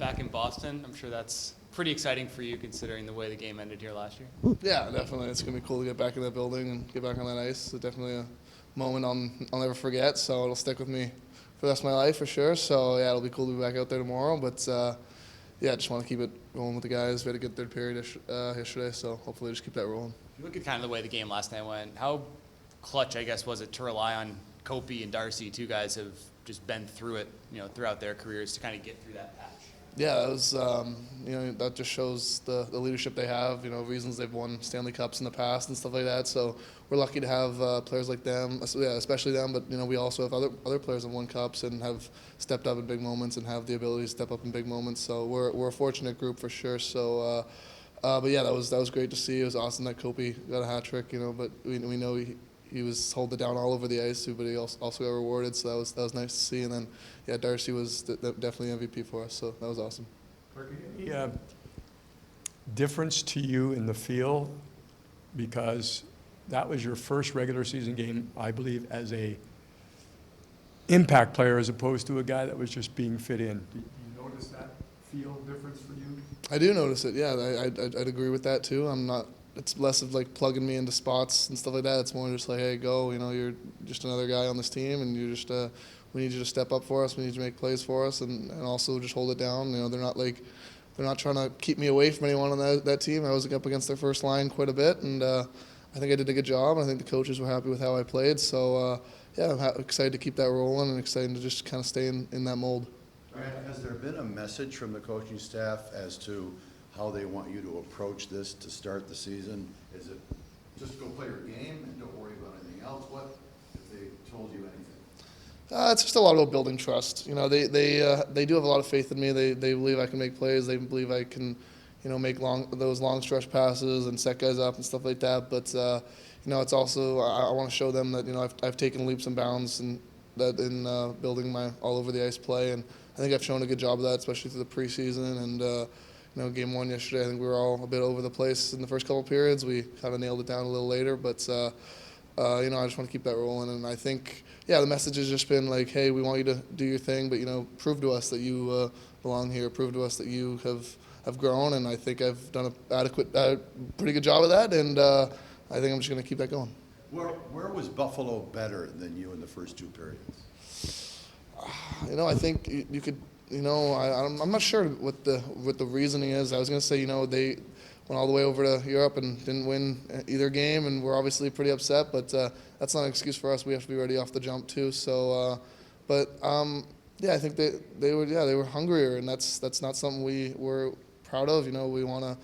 back in Boston. I'm sure that's pretty exciting for you considering the way the game ended here last year. Yeah, definitely. It's going to be cool to get back in that building and get back on that ice. It's definitely a moment I'll never forget, so it'll stick with me for the rest of my life for sure. So, yeah, it'll be cool to be back out there tomorrow. But, yeah, I just want to keep it rolling with the guys. We had a good third period yesterday, so hopefully just keep that rolling. If you look at kind of the way the game last night went, how clutch, I guess, was it to rely on Kopi and Darcy? Two guys have just been through it, throughout their careers to kind of get through that patch. Yeah, that was, that just shows the leadership they have, reasons they've won Stanley Cups in the past and stuff like that. So we're lucky to have players like them, especially them, but, we also have other players that won Cups and have stepped up in big moments and have the ability to step up in big moments. So we're a fortunate group for sure. So, but yeah, that was great to see. It was awesome that Kopi got a hat trick, but we know he was holding it down all over the ice, but he also got rewarded, so that was nice to see. And then, yeah, Darcy was definitely MVP for us, so that was awesome. Any difference to you in the field, because that was your first regular season game, I believe, as a impact player as opposed to a guy that was just being fit in. Do you notice that field difference for you? I do notice it, yeah. I'd agree with that too. It's less of like plugging me into spots and stuff like that. It's more just like, hey, go. You're just another guy on this team, and we need you to step up for us. We need you to make plays for us, and also just hold it down. They're not trying to keep me away from anyone on that team. I was up against their first line quite a bit, and I think I did a good job. I think the coaches were happy with how I played. So yeah, I'm excited to keep that rolling and excited to just kind of stay in that mold. Has there been a message from the coaching staff as to how they want you to approach this to start the season? Is it just go play your game and don't worry about anything else? What if they told you anything? It's just a lot about building trust. They do have a lot of faith in me. They believe I can make plays. They believe I can, make those long stretch passes and set guys up and stuff like that. But it's also I want to show them that I've taken leaps and bounds in building my all over the ice play, and I think I've shown a good job of that, especially through the preseason and. Game one yesterday, I think we were all a bit over the place in the first couple of periods. We kind of nailed it down a little later, but, I just want to keep that rolling. And I think, the message has just been like, hey, we want you to do your thing, but, prove to us that you belong here. Prove to us that you have grown, and I think I've done a pretty good job of that, and I think I'm just going to keep that going. Where was Buffalo better than you in the first two periods? I think you could. I'm not sure what the reasoning is. I was going to say, they went all the way over to Europe and didn't win either game, and we're obviously pretty upset. But that's not an excuse for us. We have to be ready off the jump too. So, I think they were hungrier, and that's not something we were proud of. We want to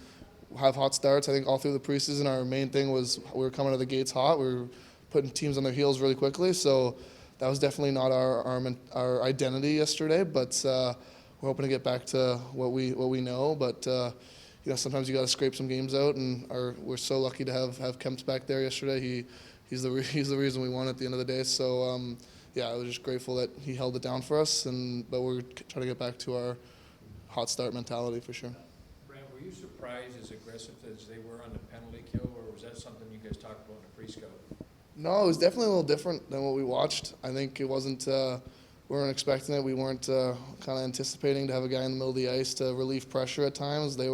have hot starts. I think all through the preseason, our main thing was we were coming to the gates hot. We were putting teams on their heels really quickly. So. That was definitely not our identity yesterday, but we're hoping to get back to what we know. But sometimes you got to scrape some games out, and we're so lucky to have Kempt back there yesterday. He's the reason we won at the end of the day. So I was just grateful that he held it down for us, but we're trying to get back to our hot start mentality for sure. Brandt, were you surprised as aggressive as they were on the penalty kill, or was that something you guys talked about in the pre-scout? No, it was definitely a little different than what we watched. I think it wasn't, we weren't expecting it. We weren't kind of anticipating to have a guy in the middle of the ice to relieve pressure at times. They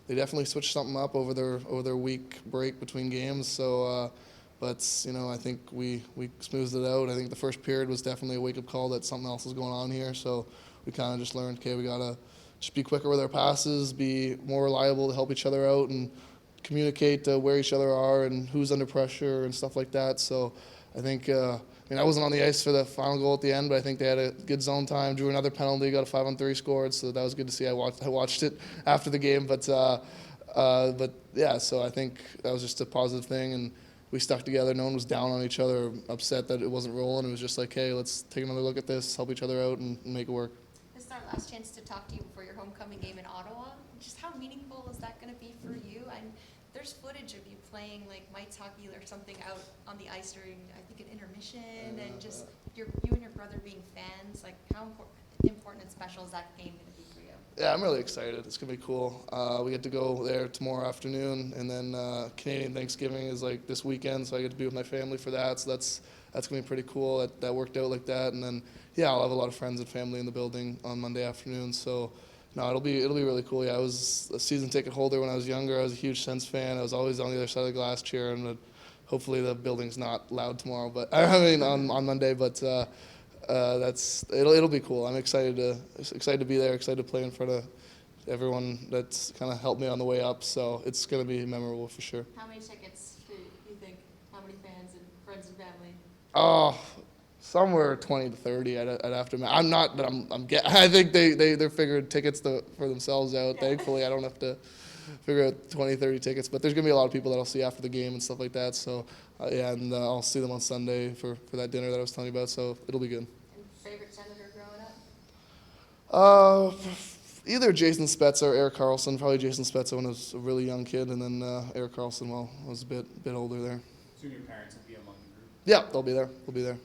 definitely switched something up over their week break between games. So, but I think we smoothed it out. I think the first period was definitely a wake-up call that something else is going on here. So we kind of just learned, okay, we gotta just be quicker with our passes, be more reliable to help each other out, and communicate where each other are and who's under pressure and stuff like that. So I think, I wasn't on the ice for the final goal at the end, but I think they had a good zone time, drew another penalty, got a 5-on-3 scored, so that was good to see. I watched it after the game, but yeah, so I think that was just a positive thing, and we stuck together. No one was down on each other, upset that it wasn't rolling. It was just like, hey, let's take another look at this, help each other out, and make it work. This is our last chance to talk to you before your homecoming game in Ottawa. Just how meaningful is that going to be for you? And there's footage of you playing like Mites hockey or something out on the ice during, I think, an intermission, and just you and your brother being fans. Like, how important and special is that game going to be for you? Yeah, I'm really excited. It's going to be cool. We get to go there tomorrow afternoon, and then Canadian Thanksgiving is like this weekend, so I get to be with my family for that. So that's going to be pretty cool. That worked out like that. And then, I'll have a lot of friends and family in the building on Monday afternoon. So, No, it'll be really cool. Yeah, I was a season ticket holder when I was younger. I was a huge Sens fan. I was always on the other side of the glass cheering. And hopefully the building's not loud tomorrow, but I mean on Monday. But it'll be cool. I'm excited to be there. Excited to play in front of everyone that's kind of helped me on the way up. So it's going to be memorable for sure. How many tickets do you think? How many fans and friends and family? Oh, somewhere 20 to 30. I'd have to. I'm not, but I think they're figured tickets for themselves out. Thankfully, I don't have to figure out 20, 30 tickets. But there's gonna be a lot of people that I'll see after the game and stuff like that. So yeah, and I'll see them on Sunday for that dinner that I was telling you about. So it'll be good. And favorite Senator growing up? Either Jason Spezza or Eric Carlson. Probably Jason Spezza when I was a really young kid, and then Eric Carlson while I was a bit older there. Soon your parents will be among the group. Yeah, they'll be there.